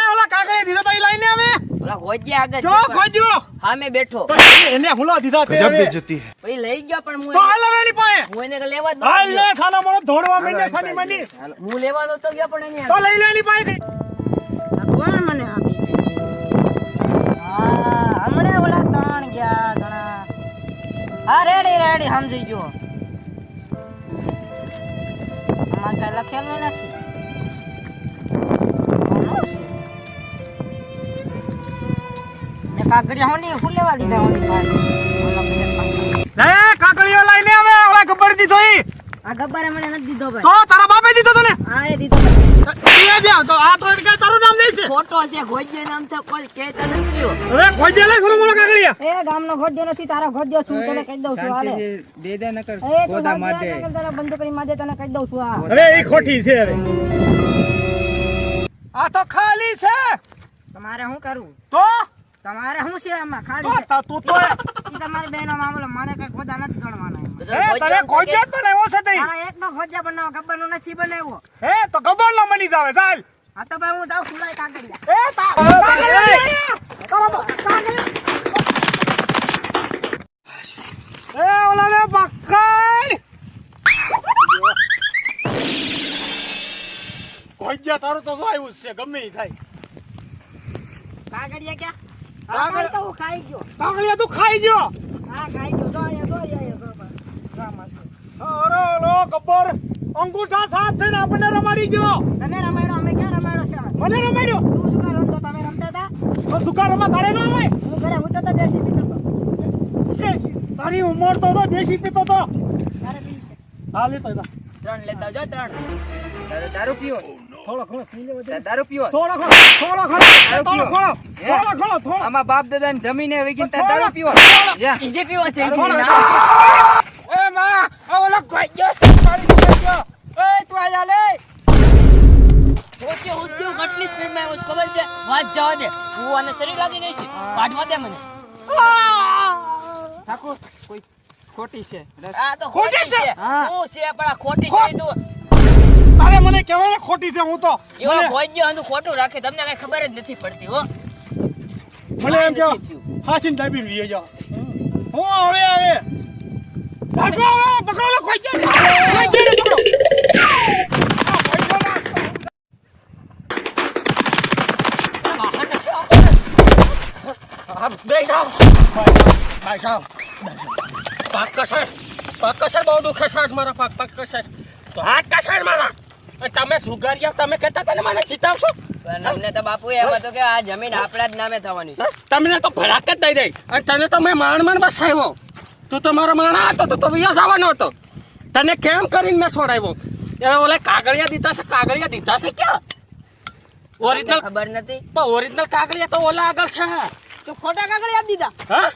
ઓલા કાગળે દીધો તો ઈ લઈને આવે ઓલા ખોજ્યા આગળ જો ખોજ્યો હા મેં બેઠો એને હુલો દીધા તે ગજબ બેઇજ્જતી હે ભાઈ લઈ ગયો પણ તો હાલ હવે એની પાસે હું એને લેવા જ હાલ નતો લે સાલા મને ધોડવા માંડે સાની મની હું લેવા નતો ગયો પણ એને તો લઈ લે એની પાસે કોણ મને આપી હા હમણે ઓલા ત્રણ ગયા જણા હા રેડી સમજી ગયો આમાં કઈ લખેલું નથી કાગળિયા હોની ફૂલ લેવા લીધા હોની લે કાગળિયો લઈને આવે ઓલા ગબ્બર દીધો ઈ આ ગબ્બરે મને નથી દીધો ભાઈ તો તારા બાપે દીધો તને હા એ દીધો એ દે તો આ તો કે તારું નામ દેશે ફોટો છે ગોજ્ય નામ છે કોઈ કહેતા નથી લ્યો હવે ખોજે લે ખરો મોળો કાગળિયા એ ગામનો ગોજ્ય નથી તારો ગોજ્ય છું તને કહી દઉં છું હાલે દે દે નકર ગોદા માર દે તને બંધ કરી માર દે તને કહી દઉં છું આ હવે ઈ ખોટી છે હવે આ તો ખાલી છે તમારે શું કરું તો તમારે શું છે આમાં ખાલી તો તું તો ઈ તમારી બહેનો મામલો મને કઈ ગોદા નથી ગણવાના તને ખોજે જ બનાવ્યો છે તઈ તારા એકનો ગોજ્ય બનાવો ગબ્બરનો નથી બનાવ્યો હે તો ગબ્બર નો મની જાવે ચાલ આ તો ભાઈ હું જાઉં સુલાઈ કાગળિયા એ એ ઓલા ને પકડ ખોજ્યા તારું તો જો આવ્યું છે ગમે ઈ થાય કાગળિયા ક્યાં કાગળ- કાગળ તો હું ખાઈ ગયો કાગળિયા તું ખાઈ ગયો હા ખાઈ ગયો તો અહીંયા બરોબર રામા છે અરે ઓલો ગબ્બર અંગૂઠા સાથ થઈને આપણને રમાડી ગયો તમે રમાડો અમે ક્યાં રમાડો છે મને રમાડ્યો તું શું કર રમતો તમે રમતા હતા તો દુકાનમાં તારે ન આવે હું ઘરે હું તો દેશી પીતો હતો દેશી. તારી ઉંમર તો દેશી પીતો તો તારે પીવું છે હા લેતો જા. ત્રણ લેતા જો ત્રણ દારૂ પીવો થોડો ઘણો પી લેવા દે. દારૂ પીવો થોડો ઘણો થોડો ઘણો થોડો ઘણો થોડો ઘણો થોડો આમાં બાપ દાદા ની જમીને વેગીને તાર દારૂ પીવો યા ઈજે પીવો છે એ માં આ ઓલો ગોજ્યો છે મારી ગોજ્યો એ તું આયા લે હોચ્યો કેટલી સ્પીડમાં આવ્યો છે ખબર છે વાત જવા દે હું આને શરીર લાગી ગઈ છે કાઢવા દે મને ઠાકોર કોઈ ખોટી છે આ તો ખોટી છે હા. હું છે પણ આ ખોટી છે તું તારે મને કહેવાય ને ખોટી છે હું તો એવો ગોજ્યો હંધું ખોટું રાખે તમને કઈ ખબર જ નથી પડતી હો મને એમ કે હાસીન ડાબી વીએ જા હું હવે હવે ભાગો હવે પકડો લો ખોજ્યો પકડો ભાઈ સાહેબ પાક કસર બહુ દુખે છે આજ મારા પાક કસર તો હાથ કસર મારા અને તમે સુગારિયા તમે કહેતા હતા ને મને ચિતાવશો પણ અમને તો બાપુ એમ હતું કે આ જમીન આપણા જ નામે થવાની છે તમને તો ભડાક જ દઈ દઈ અને તને તો મેં માણ બસાવ્યો તું તો મારો માણા હતો તો વિયાસ આવવાનો હતો તને કેમ કરીને મેં છોડાવ્યો એ ઓલા કાગળિયા દીધા છે ક્યાં ઓરિજિનલ ખબર નથી પણ ઓરિજિનલ કાગળિયા તો ઓલા આગળ છે તો ખોટા કાગળ આપી દીધા હા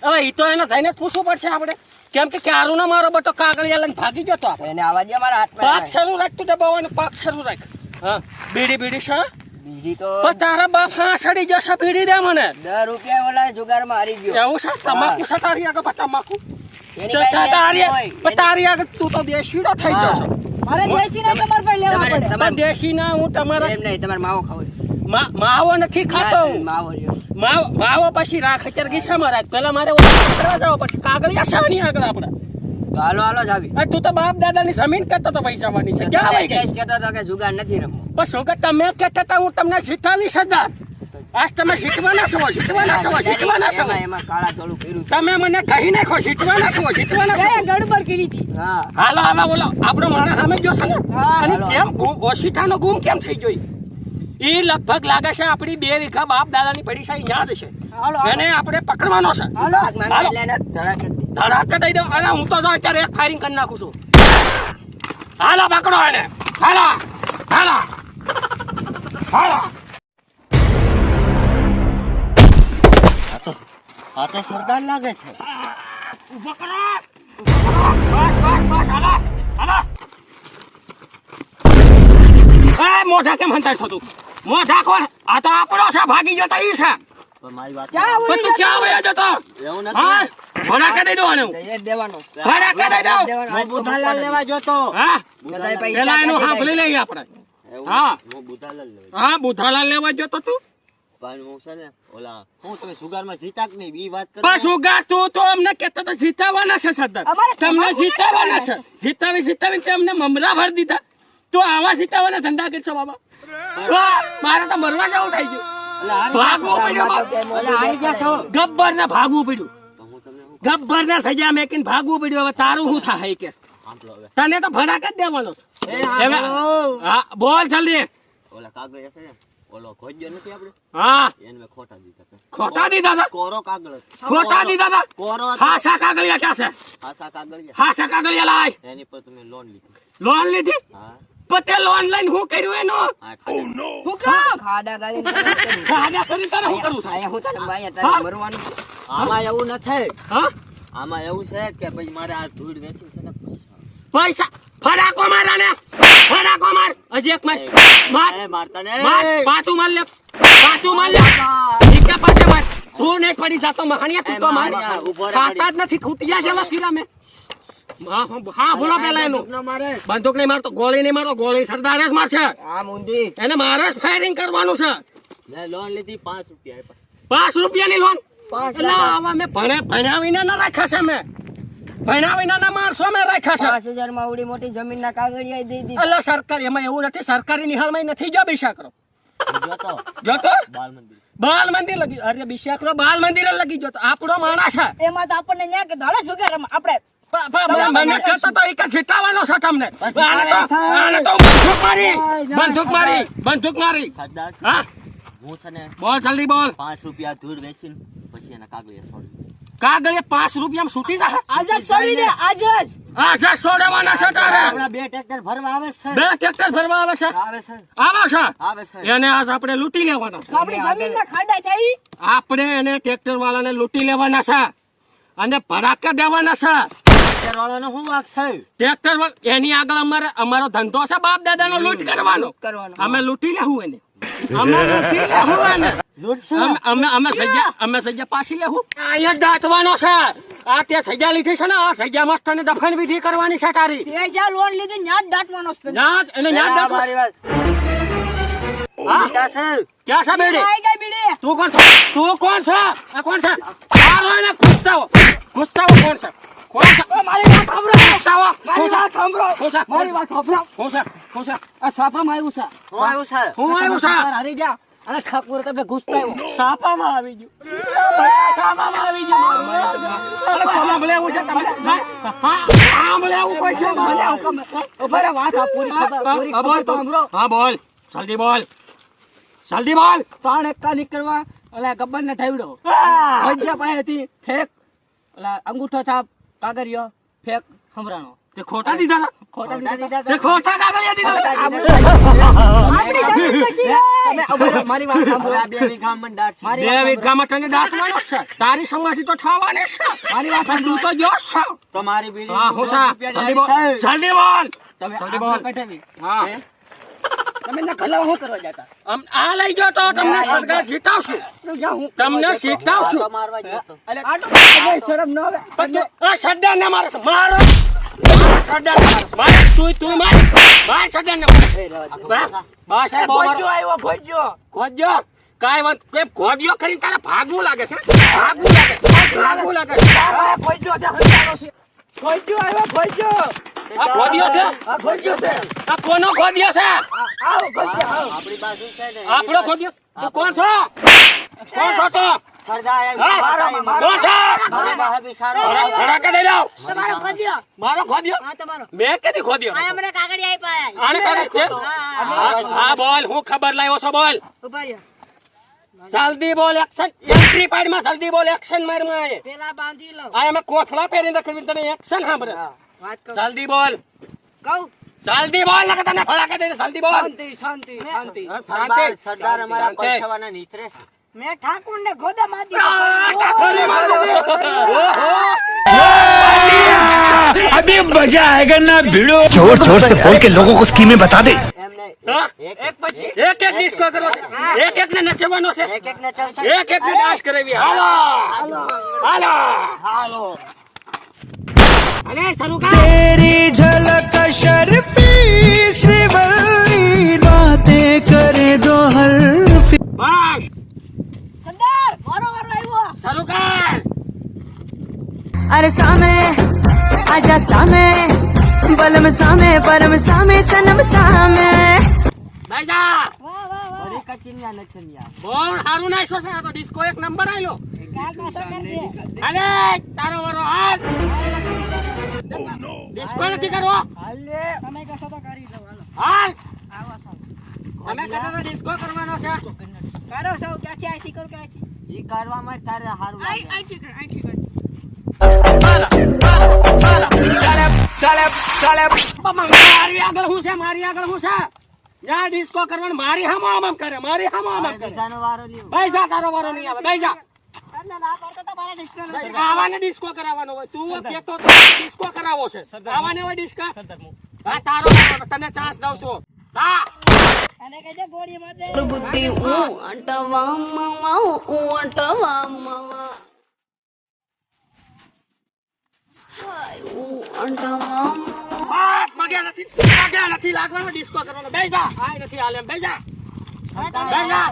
હવે ઈ તો એને જઈને જ પૂછવું પડશે આપણે કેમ કે ક્યારું ના મારો બટો કાગળિયા લઈને ભાગી જતો આપણે એને આવા દે મારા હાથમાં પાક શરૂ રાખ તું દબાવવાનું પાક શરૂ રાખ હા બીડી છે બીજી તો પણ તારા બાપ હા સડી જશે બીડી દે મને 10 રૂપિયા ઓલા જુગારમાં હારી ગયો એવું છે તમાકુ છે તારી આગળ તમાકુ એની પાસે તારી આગળ તું તો દેશીડો થઈ જશો હવે દેશી ના તમાર પાસે લેવા પડે પણ દેશી ના હું તમારા એમ નહીં તમાર માવો ખાવો માવો નથી ખાતો હું. માવો લ્યો માવો પછી રાખ અત્યારે ગીસામાં રાખ પેલા મારે કરવા જાવ પછી કાગળિયા શાની આગળ આપણે તો હાલો જ આવી તું તો બાપ દાદાની જમીન કરતો તો પૈસા વાની છે ક્યાં વહી ગઈ? કહેતો હતો કે જુગાર નથી રમવો પણ શું કે તમે કહેતા હતા હું તમને શીખવાડીશ જ આજ તમે શીખવાના છો એમાં કાળા થોડું કર્યું તમે મને કહી નાખો શીખવાના છો ગડબડ કરી હતી હા હાલો બોલો આપણો માણસ સામે ગયો છે ને અને હાલો. કેમ ઓશીઠાનો ગુમ કેમ થઈ ગયો એ લગભગ લાગે છે આપણી 2 વીઘા બાપ દાદાની પડી છે અહીંયા જ છે એને આપણે પકડવાનો છે હાલો હાલો. ધડાકે દઈ દો અને હું તો જો અત્યારે એક ફાયરિંગ કરી નાખું છું હાલો પકડો એને હાલો આ તો સરદાર લાગે છે ઉભો કરો બસ હાલો એ મોઢા કેમ હંતાય છો તું મોઢા કોણ આ તો આપણો છે ભાગી જતો ઈ છે મારી વાત પણ તું ક્યાં વયા જતો એવું હા ભડાકા દઈ દેવાનો દઈ જ દેવાનો ભડાકા દઈ દો દેવાનો. હું બુધાલાલ લેવા જોતો હા બધાય પૈસા પેલા એનું કાઢી સાંભળી લઈએ આપણે હા હું બુધાલાલ લેવા હા બુધાલાલ લેવા જતો તું પણ હું છે ને ઓલા હું તમે સુગારમાં જીતા કે નહીં ઈ વાત કરો પણ સુગા તું તો અમને કહેતા તો જીતાવાના છે સરદાર અમારે તમને તમાકુ જીતાવાના છે જીતાવી તેમને મમરા ભરી દીધા તો આવા જીતાવાના ધંધા કરશો બાબા વાહ, મારે તો મરવા જવું થઈ ગયું ભાગવું પડ્યું હારી ગયા છો ગબ્બર ને ભાગવું પડ્યું તો હું તમને હું ગબ્બર ને સજા મેકીને ભાગવું પડ્યું હવે તારું શું થાય કે સાંભળો હવે તને તો ભડાક જ દેવાનો છે. હવે હા બોલ જલ્દી ઓલા કાગળ છે ને ઓલો ખોજ્યો નથી આપણે હા એને મેં ખોટા દીધા હતા ખોટા દીધા હતા કોરો કાગળ હતો. ખોટા દીધા હતા કોરો હતો. હા સા કાગળિયા ક્યાં છે હાસા કાગળિયા હા સા કાગળિયા લાય એની પર તમે લોન લીધી લોન લીધી હા પતે લોન લઈને હું કર્યું એનું આ ખાડા હું કામ ખાડા ગાળીને તમે કરી. ખાડા કરી તારે હું કરું છું અહીંયા હું તારે અહીંયા હા? તારે મરવાનું છે. આમાં એવું નથી હા આમાં એવું છે કે ભાઈ મારે આ ધૂળ વેચી છે ને પૈસા પૈસા ફડાકો મારા ને ફડાકો માર હજી એક માર માર એ મારતા ને માર પાછું માર લે પાછું માર લે ઠીકે પાછે માર તું નહીં પડી જાતો મહાણિયા તું તો માર મારિયા, ઊભો રે ખાતા જ નથી ખૂટિયા જેવા ફીરા મે હા હા બોલો પેલા એનું બંદૂક ન મારે બંદૂક નહીં મારતો ગોળી નહીં મારો ગોળી સરદાર જ મારશે આમ ઊંધી એને મારે જ ફાયરિંગ કરવાનું છે મેં લોન લીધી 5 રૂપિયા આપ્યા. 5 રૂપિયાની લોન એટલે આવા મેં ભણ્યા વિના ના રાખ્યા છે મેં ભણ્યા વિના ના માણસો મેં રાખ્યા છે 5000 માં આવડી મોટી જમીનના કાગળિયા દઈ દીધી. એટલે સરકારી એમાં એવું નથી સરકારી નિહાળમાં નથી જો બિશાકરો હું જોતો જોતો બાલ મંદિર બાલ મંદિર લગી અરે બિશાકરો બાલ મંદિર લગી જોતો આપણો માણસ છે એમાં તો આપણને ન્યા કે હાલો સુગર આપણે મને કહેતો તો એક જીતાવાનો છે તમને આને તો બંદૂક મારી સરદાર હા હું છે ને બોલ જલ્દી બોલ 5 રૂપિયા ધૂળ વેચીને પછી એના કાગળિયા છોડી કાગળે 5 રૂપિયામાં છૂટી જાય આજે છોડી દે આજે જ આજે છોડવાના છે તારે આપણા 2 ટ્રેક્ટર ભરવા આવે છે 2 ટ્રેક્ટર ભરવા આવે છે આવે છે આવે છે આવે છે એને આજ આપણે લૂંટી લેવાના છે આપણી જમીનના ખાડા થઈ આપણે એને ટ્રેક્ટર વાળાને લૂંટી લેવાના છે અને ભડાકા દેવાના છે ટ્રેક્ટર વાળાનો શું વાંક છે ટ્રેક્ટર એની આગળ અમારો ધંધો છે બાપ દાદાનો લૂંટ કરવાનો કરવાનો. અમે લૂંટી લેવું એને અમે લૂંટી લેવું એને અમે સજા પાછી લેવું અહીંયા દાંતવાનો છે આ તે સજા લીધી છે ને આ સજા મસ્ત ને દફન વિધિ કરવાની છે તારી તે જ્યાં લોન લીધી ન્યા જ દાટવાનો છે ન્યાજ એને ન્યાજ દાંતવા મારી વાત હા ક્યાં છે ક્યાં છે બેડી આઈ ગઈ બીડી તું કોણ છે આ કોણ છે મારો એને ગુસ્તાવો કોણ છે મારી વાત સાંભળો. ગુસ્તાવો મારી વાત સાંભળો. મારી વાત સાંભળો. કોણ છે આ સાપામાં આવ્યું છે. હું આવ્યું છે હું આવ્યું છે હારી જા અને ઠાકોર તમે ગુસ્સાયો. સાપામાં આવી ગયું સાપામાં આવી ગયું અરે કોમાં લેવું છે તમને હા આમ લેવું કોઈ છે મને હુકમ ઉભા રહો, વાત આ પૂરી ખબર તો સાંભળો. હા બોલ જલ્દી બોલ ત્રણ એકા નીકળવા ઓલા ગબ્બરને ઠાવડો. ભજીયા પાસેથી ફેક ઓલા અંગૂઠો છાપ કાગળિયો ફેક હમરાણો. તે ખોટા દીધા હતા? ખોટા દીધા. તે ખોટા કાગળિયા દીધા હતા? આપણી જમીન પછી રે. તમે ઉભા રહો, મારી વાત સાંભળો. આ 2 વીઘામાં મને દાટ છે મારી બે વાત વીઘામાં તને દાટવાનો છે તારી સમાધિ તો થવાની છે મારી વાત તું તો જો છે તો મારી બીડી હા હું છે જલ્દી બોલ જલ્દી બોલ તમે જલ્દી બોલ કઢાવી. હા તમે ના ખલાવા શું કરવા જતા? આ લઈ ગયો તો તમને સરકાર શીખવશું તમને શીખવશું તો મારવા જતો અલે આટો કોઈ શરમ ન આવે. આ સરદાર ને મારે છે. મારો સરદાર ને મારે છે. તું માર સરદાર ને બસ સાહેબ ભોજ્યો આવ્યો, ભોજ્યો. ખોજ્યો કાઈ વાત કેમ ખોજ્યો કરી તારે ભાગવું લાગે છે ભાગવું લાગે છે આ ભોજ્યો છે, હજારો છે. ભોજ્યો આવ્યો, ભોજ્યો. આ ખોદ્યો છે આ ભોજ્યો છે. આ કોનો ખોદ્યો છે આવો ભોજ્યો, આવો. આપણી બાજુ છે ને આપણો ખોદ્યો તું કોણ છો તો સરદાર હા? કોણ છે મારા પાસે બી સારો ધડાકે દઈ લાવ તમારો ખોદ્યો મારો ખોદ્યો હા તમારો મેં કેદી ખોદ્યો આ મને કાગળિયા આપ્યા આને કાઢે હા બોલ હું ખબર લાવ્યો છો બોલ ઉભા રહ્યો જલ્દી બોલ એક્શન એન્ટ્રી પાડ માં જલ્દી બોલ એક્શન માર માં પેલા બાંધી લો આ અમે કોથળા પહેરીને કરવી તને એક્શન સાંભળે વાત કહું જલ્દી બોલ કહું જલ્દી બોલ નકર તને ફડાકે દે જલ્દી બોલ શાંતિ, શાંતિ, શાંતિ. સરદાર અમારા પરસેવાના નીતરે છે મેં ઠાકોર ને ગોદા મારી છોરી માર દે अभी मजा आएगा ना भिड़ो जोर जोर से बोल के लोगों को स्कीमें बता दे એમને હા? એક પછી એક ડિસ્કો કરવો છે, એક ને નચવાનો છે, એક ને ચાલશે. એક ને ડાન્સ કરાવી. હાલો હાલો હાલો અરે શરૂ કર. तेरी झलक शर्फी श्रीवल्ली बातें करे दो हल्फी બસ સરદાર મારો વારો આવ્યો શરૂ કર. अरे सामे आजा सामे बलम सामे परम सामे सनम सामे ભાઈ જા. બધી કચિનિયા નચનિયા. બહુ સારું નાખ્યો છે આ તો ડિસ્કો એક નંબર આલ્યો. અરે તારો વારો હાલ. ડિસ્કો નથી કરવો. હાલ તમે કહેતા હતા ડિસ્કો કરવાનો છે. ઈ કરવામાં જ તારે હારું લાગે. મારી આગળ હું છે, મારી આગળ હું છે. યા ડિસ્કો કરવાનું મારી હામો આમ કરે, મારી હામો આમ કરે. બીજાનો વારો લ્યો. ભાઈ જા, તારો વારો નહીં આવે. ભાઈ જા. આવાને ડિસ્કો કરાવવાનો હોય. તું કહેતો તો ડિસ્કો કરાવો છે. આવાને હોય ડિસ્કો. હા તારો વારો, તને ચાન્સ દઉં છું. હા બુદ્ધિ હું અંટવા મામા હું અંટવા મામા હાય હું અંટવા બસ પગે નથી લાગવાનો. ડિસ્કો કરવાનો. બેસી જા. આય નથી હાલે એમ. બેસી જા. બેસી જા.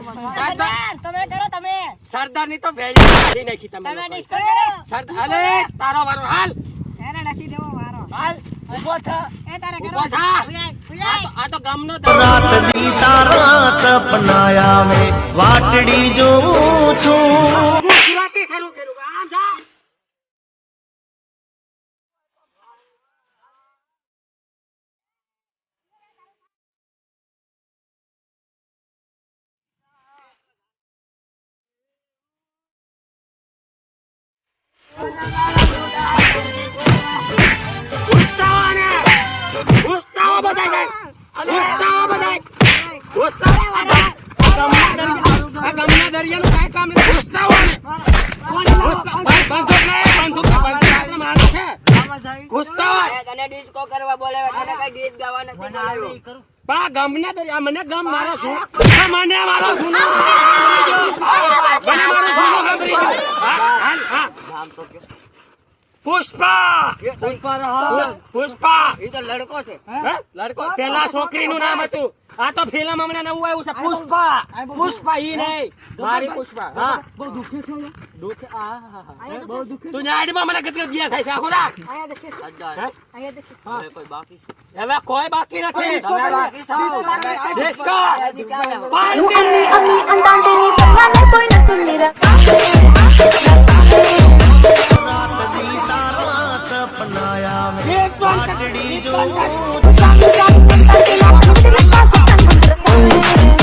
તમે કરો તમે સરદારની તો વેલી કાઢી નાખી તમે તમે લોકોએ. ડિસ્કો કરો સરદાર અરે તારો વારો હાલ. એને નથી દેવો વારો હાલ ઉભો થા એ તારે ઊભો થા. આ તો ગામનો रात दी तारा सपनाया में वाटड़ी जो छू ગુજરાતી શરૂ કર્યું. આમ જા. ઉસ્તાવો બધાય. ઉસ્તાવો બધાય. ઉસ્તાવો. આ ગામના દરિયાનું કાંઈ કામ નથી. ઉસ્તાવો. ભાઈ બંદૂક લે, બંદૂક આપણે મારે છે. ઉસ્તાવો. તને ડિસ્કો કરવા બોલાવે, તને કઈ ગીત ગાવા નથી બોલાવ્યો. પા ગામના દરિયા મને ગામ મારો છું. મને મારો જૂનો મને મારો જૂનો ખબરી ગયો. હા હા નામ તો કયો. પુષ્પા. પુષ્પા. ઈ તો લડકો છે. હે? લડકો પેલા છોકરીનું નામ હતું. આ તો ફિલ્મ હમણાં નવું આવ્યું છે પુષ્પા. પુષ્પા ઈ નહીં મારી પુષ્પા. હા બહુ દુખે છે દુઃખ. બહુ દુખે તું નાડીમાં મને ગદગદ ગયા થાય છે આખો રાત. સરદાર, હે? હવે કોઈ બાકી છે? હવે કોઈ બાકી નથી. તમે બાકી છો. ડિસ્કો. હજી ક્યાં જાવ? પાર્ટી. तारा सपनाया में ગીત બંધ કર. वाटड़ी ગીત जो બંધ કર.